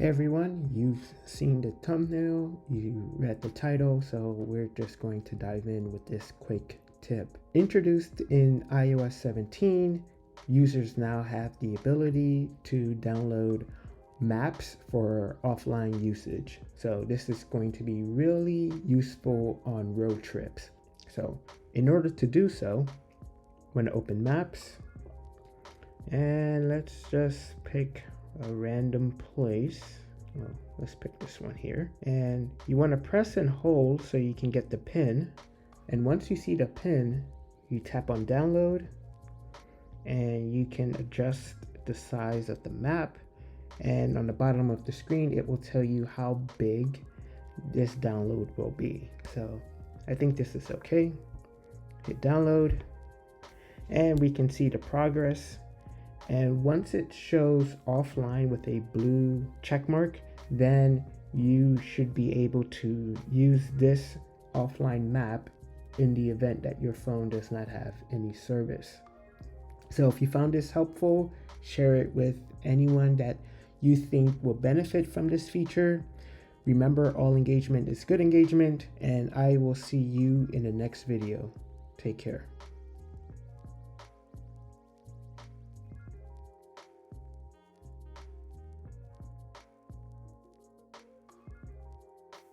everyone, you've seen the thumbnail, you read the title, so we're just going to dive in with this quick tip. Introduced in iOS 17, users now have the ability to download maps for offline usage. So this is going to be really useful on road trips. So in order to do so, I'm going to open Maps, and let's just pick a random place. Well, let's pick this one here, and you want to press and hold so you can get the pin. And once you see the pin, you tap on download, and you can adjust the size of the map, and on the bottom of the screen it will tell you how big this download will be. So I think this is okay. Hit download, and we can see the progress. And once it shows offline with a blue check mark, then you should be able to use this offline map in the event that your phone does not have any service. So if you found this helpful, share it with anyone that you think will benefit from this feature. Remember, all engagement is good engagement, and I will see you in the next video. Take care.